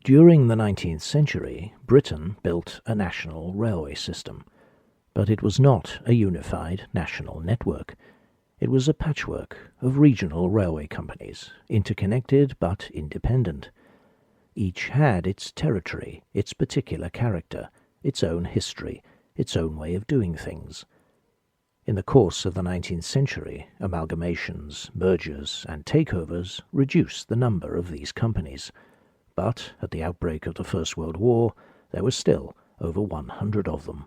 During the 19th century, Britain built a national railway system, but it was not a unified national network. It was a patchwork of regional railway companies, interconnected but independent. Each had its territory, its particular character, its own history, its own way of doing things. In the course of the 19th century, amalgamations, mergers, and takeovers reduced the number of these companies, but at the outbreak of the First World War there were still over 100 of them.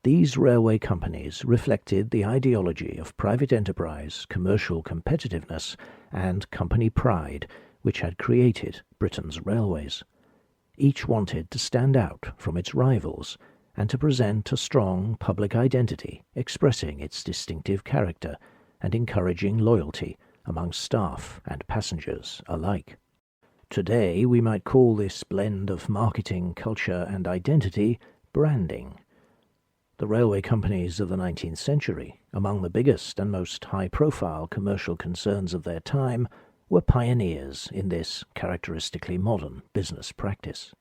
These railway companies reflected the ideology of private enterprise, commercial competitiveness, and company pride which had created Britain's railways. Each wanted to stand out from its rivals and to present a strong public identity expressing its distinctive character and encouraging loyalty among staff and passengers alike. Today we might call this blend of marketing, culture, and identity branding. The railway companies of the 19th century, among the biggest and most high-profile commercial concerns of their time, were pioneers in this characteristically modern business practice.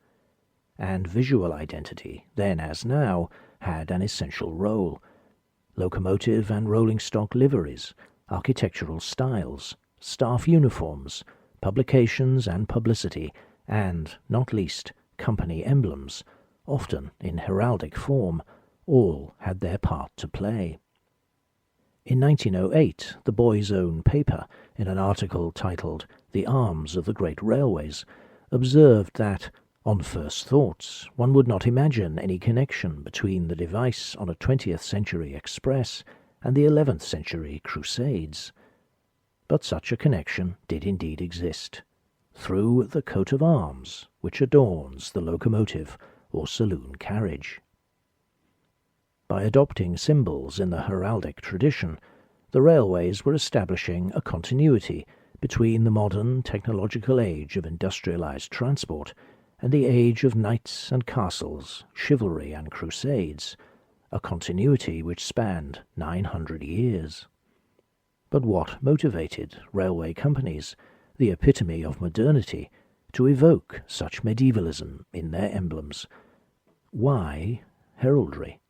And visual identity, then as now, had an essential role. Locomotive and rolling stock liveries, architectural styles, staff uniforms, publications and publicity, and, not least, company emblems, often in heraldic form, all had their part to play. In 1908, the Boy's Own paper, in an article titled "The Arms of the Great Railways," observed that, on first thoughts, one would not imagine any connection between the device on a 20th century express and the 11th century crusades. But such a connection did indeed exist, through the coat of arms which adorns the locomotive or saloon carriage. By adopting symbols in the heraldic tradition, the railways were establishing a continuity between the modern technological age of industrialized transport and the age of knights and castles, chivalry and crusades, a continuity which spanned 900 years. But what motivated railway companies, the epitome of modernity, to evoke such medievalism in their emblems? Why heraldry?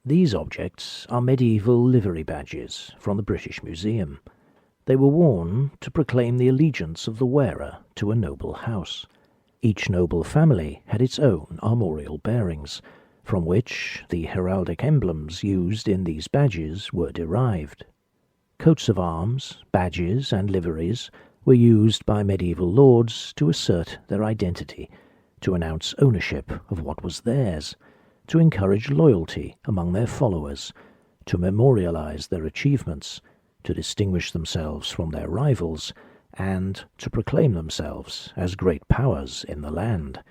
These objects are medieval livery badges from the British Museum. They were worn to proclaim the allegiance of the wearer to a noble house. Each noble family had its own armorial bearings, from which the heraldic emblems used in these badges were derived. Coats of arms, badges, and liveries were used by medieval lords to assert their identity, to announce ownership of what was theirs, to encourage loyalty among their followers, to memorialize their achievements, to distinguish themselves from their rivals, and to proclaim themselves as great powers in the land.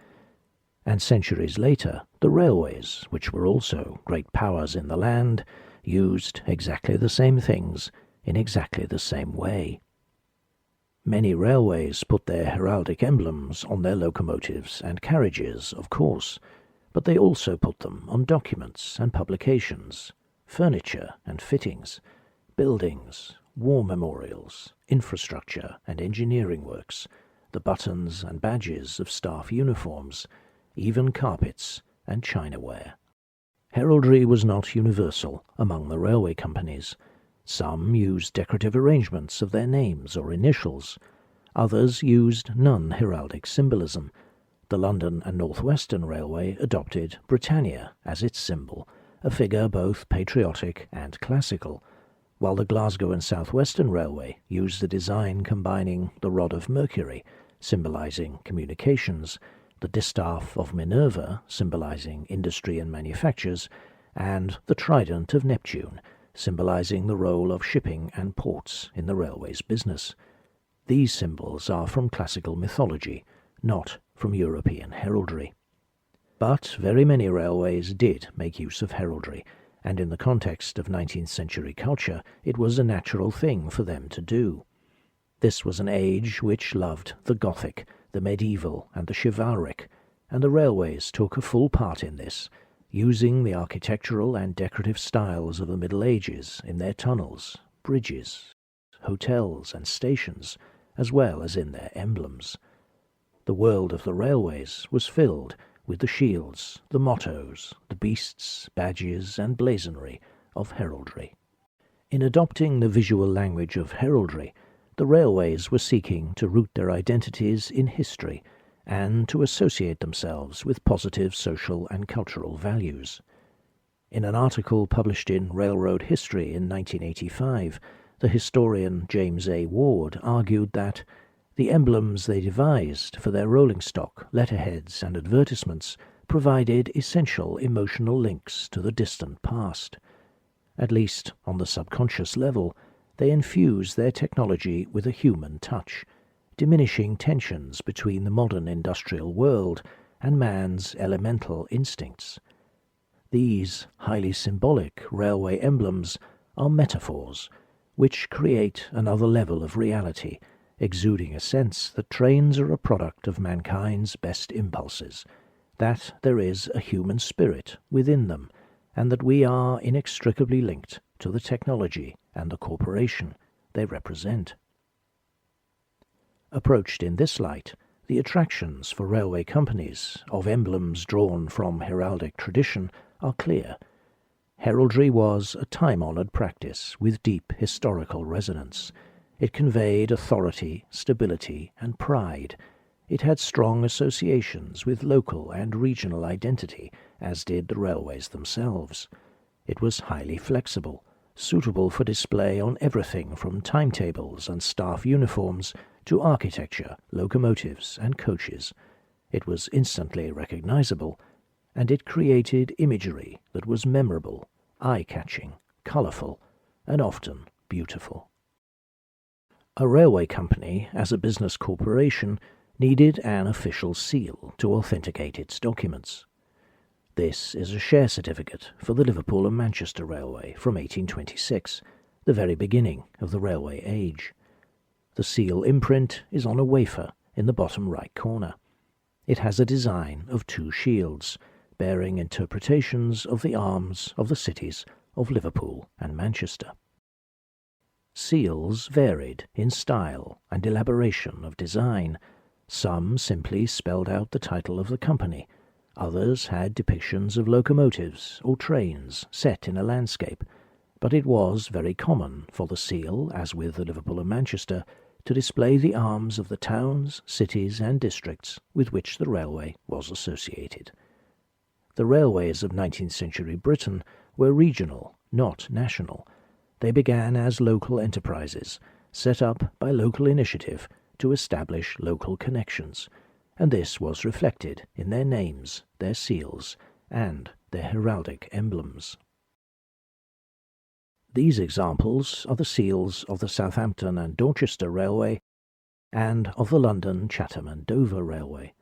And centuries later, the railways, which were also great powers in the land, used exactly the same things in exactly the same way. Many railways put their heraldic emblems on their locomotives and carriages, of course, but they also put them on documents and publications, furniture and fittings, buildings, war memorials, infrastructure and engineering works, the buttons and badges of staff uniforms, even carpets and chinaware. Heraldry was not universal among the railway companies. Some used decorative arrangements of their names or initials. Others used non-heraldic symbolism. The London and North Western Railway adopted Britannia as its symbol, a figure both patriotic and classical, while the Glasgow and South Western Railway used a design combining the rod of Mercury, symbolizing communications, the distaff of Minerva, symbolizing industry and manufactures, and the trident of Neptune, symbolizing the role of shipping and ports in the railway's business. These symbols are from classical mythology, not from European heraldry. But very many railways did make use of heraldry, and in the context of 19th century culture it was a natural thing for them to do. This was an age which loved the Gothic, the medieval, and the chivalric, and the railways took a full part in this, using the architectural and decorative styles of the Middle Ages in their tunnels, bridges, hotels, and stations, as well as in their emblems. The world of the railways was filled with the shields, the mottos, the beasts, badges, and blazonry of heraldry. In adopting the visual language of heraldry, the railways were seeking to root their identities in history and to associate themselves with positive social and cultural values. In an article published in Railroad History in 1985, the historian James A. Ward argued that the emblems they devised for their rolling stock, letterheads, and advertisements provided essential emotional links to the distant past. At least on the subconscious level, they infused their technology with a human touch, diminishing tensions between the modern industrial world and man's elemental instincts. These highly symbolic railway emblems are metaphors, which create another level of reality, exuding a sense that trains are a product of mankind's best impulses, that there is a human spirit within them, and that we are inextricably linked to the technology and the corporation they represent. Approached in this light, the attractions for railway companies of emblems drawn from heraldic tradition are clear. Heraldry was a time-honoured practice with deep historical resonance. It conveyed authority, stability, and pride. It had strong associations with local and regional identity, as did the railways themselves. It was highly flexible, suitable for display on everything from timetables and staff uniforms to architecture, locomotives, and coaches. It was instantly recognizable, and it created imagery that was memorable, eye-catching, colourful, and often beautiful. A railway company, as a business corporation, needed an official seal to authenticate its documents. This is a share certificate for the Liverpool and Manchester Railway from 1826, the very beginning of the railway age. The seal imprint is on a wafer in the bottom right corner. It has a design of two shields, bearing interpretations of the arms of the cities of Liverpool and Manchester. Seals varied in style and elaboration of design. Some simply spelled out the title of the company. Others had depictions of locomotives or trains set in a landscape, but it was very common for the seal, as with the Liverpool and Manchester, to display the arms of the towns, cities, and districts with which the railway was associated. The railways of 19th-century Britain were regional, not national. They began as local enterprises, set up by local initiative to establish local connections, and this was reflected in their names, their seals, and their heraldic emblems. These examples are the seals of the Southampton and Dorchester Railway and of the London, Chatham and Dover Railway.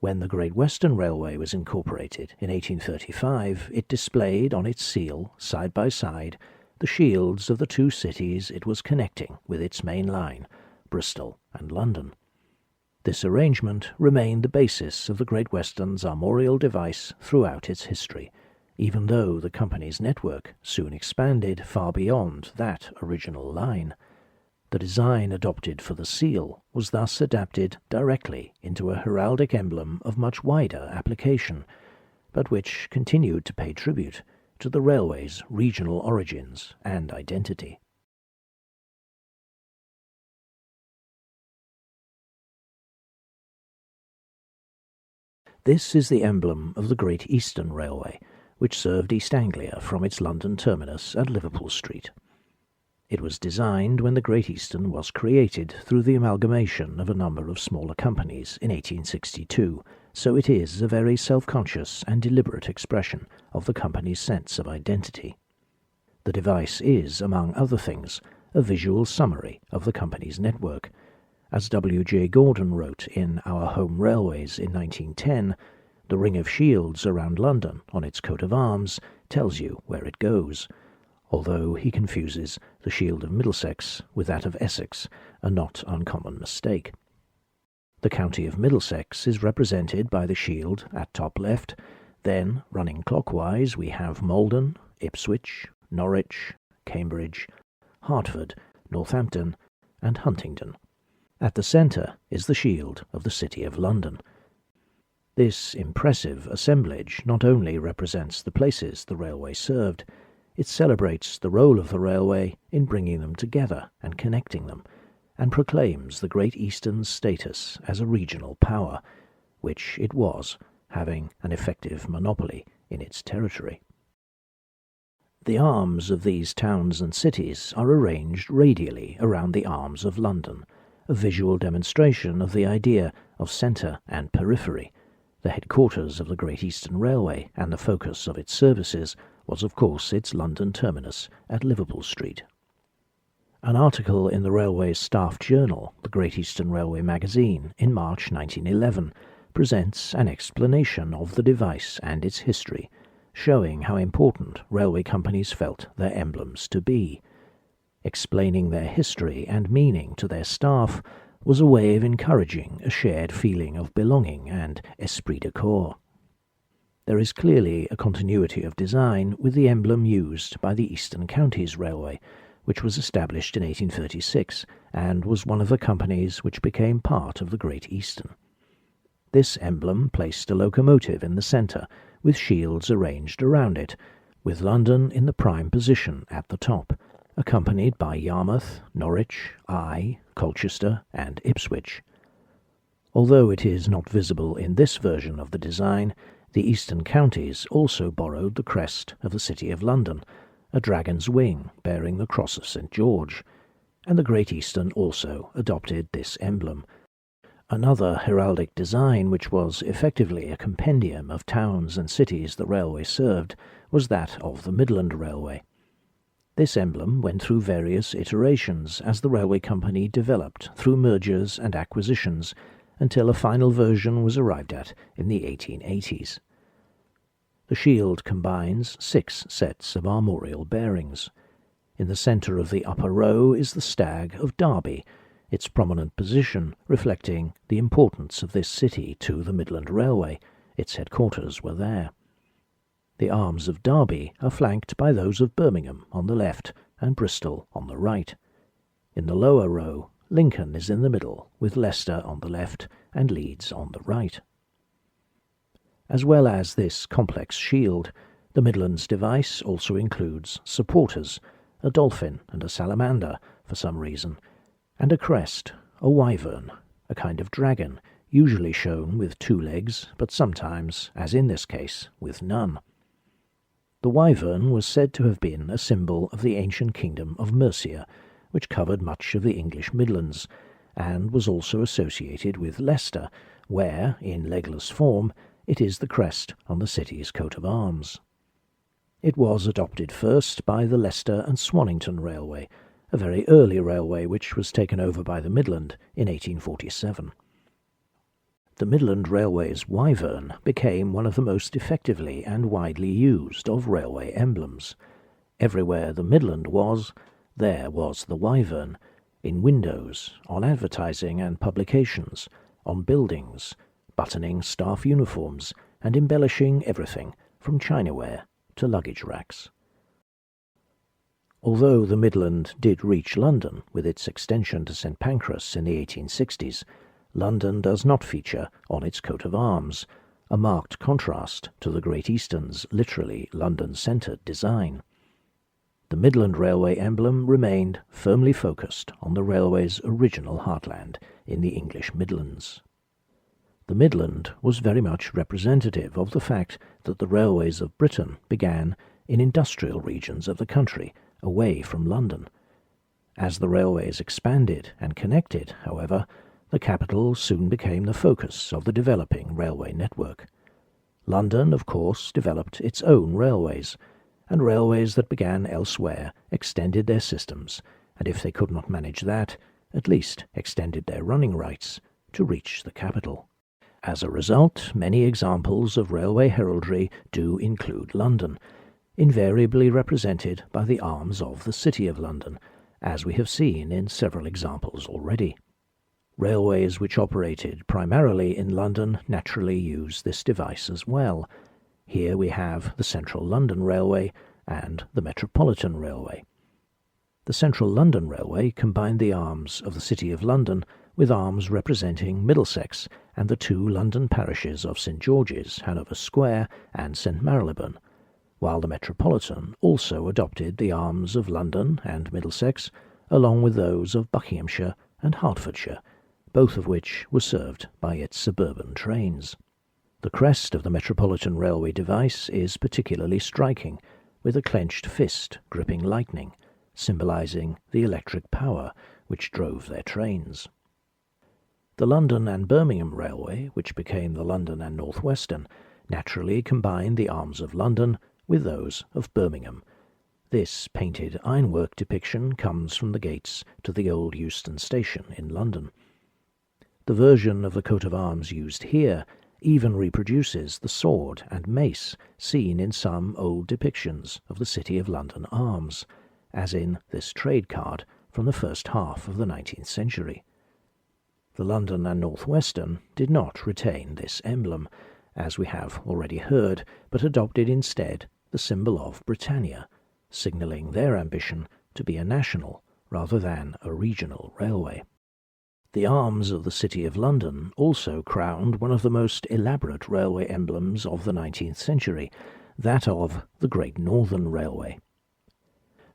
When the Great Western Railway was incorporated in 1835, it displayed on its seal, side by side, the shields of the two cities it was connecting with its main line, Bristol and London. This arrangement remained the basis of the Great Western's armorial device throughout its history, even though the company's network soon expanded far beyond that original line. The design adopted for the seal was thus adapted directly into a heraldic emblem of much wider application, but which continued to pay tribute to the railway's regional origins and identity. This is the emblem of the Great Eastern Railway, which served East Anglia from its London terminus at Liverpool Street. It was designed when the Great Eastern was created through the amalgamation of a number of smaller companies in 1862, so it is a very self-conscious and deliberate expression of the company's sense of identity. The device is, among other things, a visual summary of the company's network. As W. J. Gordon wrote in Our Home Railways in 1910, the ring of shields around London on its coat of arms tells you where it goes, although he confuses the shield of Middlesex with that of Essex, a not uncommon mistake. The county of Middlesex is represented by the shield at top left. Then, running clockwise, we have Malden, Ipswich, Norwich, Cambridge, Hertford, Northampton, and Huntingdon. At the centre is the shield of the City of London. This impressive assemblage not only represents the places the railway served, it celebrates the role of the railway in bringing them together and connecting them, and proclaims the Great Eastern's status as a regional power, which it was, having an effective monopoly in its territory. The arms of these towns and cities are arranged radially around the arms of London, a visual demonstration of the idea of centre and periphery. The headquarters of the Great Eastern Railway and the focus of its services was of course its London terminus at Liverpool Street. An article in the railway's staff journal, the Great Eastern Railway magazine, in March 1911, presents an explanation of the device and its history, showing how important railway companies felt their emblems to be. Explaining their history and meaning to their staff was a way of encouraging a shared feeling of belonging and esprit de corps. There is clearly a continuity of design with the emblem used by the Eastern Counties Railway, which was established in 1836 and was one of the companies which became part of the Great Eastern. This emblem placed a locomotive in the centre, with shields arranged around it, with London in the prime position at the top, accompanied by Yarmouth, Norwich, Eye, Colchester, and Ipswich. Although it is not visible in this version of the design, the Eastern Counties also borrowed the crest of the City of London, a dragon's wing bearing the cross of St. George, and the Great Eastern also adopted this emblem. Another heraldic design, which was effectively a compendium of towns and cities the railway served, was that of the Midland Railway. This emblem went through various iterations as the railway company developed through mergers and acquisitions until a final version was arrived at in the 1880s. The shield combines 6 sets of armorial bearings. In the centre of the upper row is the stag of Derby, its prominent position reflecting the importance of this city to the Midland Railway. Its headquarters were there. The arms of Derby are flanked by those of Birmingham on the left and Bristol on the right. In the lower row, Lincoln is in the middle, with Leicester on the left and Leeds on the right. As well as this complex shield, the Midlands device also includes supporters, a dolphin and a salamander for some reason, and a crest, a wyvern, a kind of dragon, usually shown with 2 legs, but sometimes, as in this case, with none. The wyvern was said to have been a symbol of the ancient kingdom of Mercia, which covered much of the English Midlands, and was also associated with Leicester, where, in legless form, it is the crest on the city's coat of arms. It was adopted first by the Leicester and Swannington Railway, a very early railway which was taken over by the Midland in 1847. The Midland Railway's wyvern became one of the most effectively and widely used of railway emblems. Everywhere the Midland was, there was the wyvern, in windows, on advertising and publications, on buildings, buttoning staff uniforms, and embellishing everything from chinaware to luggage racks. Although the Midland did reach London with its extension to St. Pancras in the 1860s, London does not feature on its coat of arms, a marked contrast to the Great Eastern's literally London-centred design. The Midland Railway emblem remained firmly focused on the railway's original heartland in the English Midlands. The Midland was very much representative of the fact that the railways of Britain began in industrial regions of the country, away from London. As the railways expanded and connected, however, the capital soon became the focus of the developing railway network. London, of course, developed its own railways, and railways that began elsewhere extended their systems, and if they could not manage that, at least extended their running rights to reach the capital. As a result, many examples of railway heraldry do include London, invariably represented by the arms of the City of London, as we have seen in several examples already. Railways which operated primarily in London naturally use this device as well. Here we have the Central London Railway and the Metropolitan Railway. The Central London Railway combined the arms of the City of London with arms representing Middlesex and the two London parishes of St George's, Hanover Square, and St Marylebone, while the Metropolitan also adopted the arms of London and Middlesex, along with those of Buckinghamshire and Hertfordshire, both of which were served by its suburban trains. The crest of the Metropolitan Railway device is particularly striking, with a clenched fist gripping lightning, symbolising the electric power which drove their trains. The London and Birmingham Railway, which became the London and North Western, naturally combined the arms of London with those of Birmingham. This painted ironwork depiction comes from the gates to the old Euston Station in London. The version of the coat of arms used here even reproduces the sword and mace seen in some old depictions of the City of London arms, as in this trade card from the first half of the 19th century. The London and North Western did not retain this emblem, as we have already heard, but adopted instead the symbol of Britannia, signalling their ambition to be a national rather than a regional railway. The arms of the City of London also crowned one of the most elaborate railway emblems of the 19th century, that of the Great Northern Railway.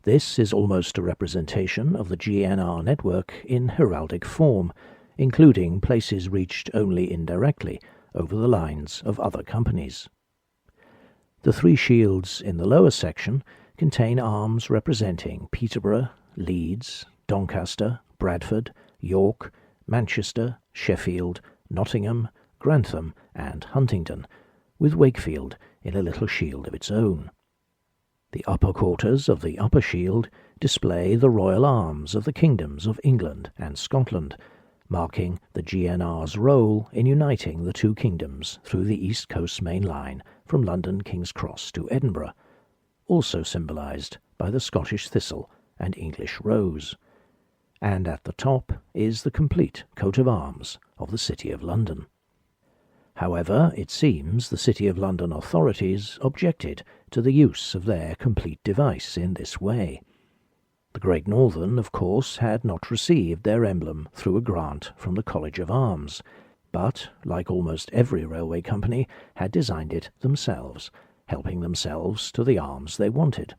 This is almost a representation of the GNR network in heraldic form, including places reached only indirectly over the lines of other companies. The three shields in the lower section contain arms representing Peterborough, Leeds, Doncaster, Bradford, York, Manchester, Sheffield, Nottingham, Grantham, and Huntingdon, with Wakefield in a little shield of its own. The upper quarters of the upper shield display the royal arms of the kingdoms of England and Scotland, marking the GNR's role in uniting the two kingdoms through the East Coast Main Line from London King's Cross to Edinburgh, also symbolised by the Scottish thistle and English rose. And at the top is the complete coat of arms of the City of London. However, it seems the City of London authorities objected to the use of their complete device in this way. The Great Northern, of course, had not received their emblem through a grant from the College of Arms, but, like almost every railway company, had designed it themselves, helping themselves to the arms they wanted.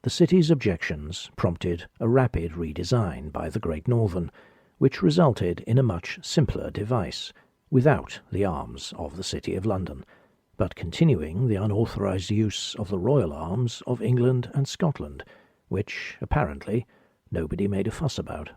The city's objections prompted a rapid redesign by the Great Northern, which resulted in a much simpler device, without the arms of the City of London, but continuing the unauthorised use of the royal arms of England and Scotland, which, apparently, nobody made a fuss about.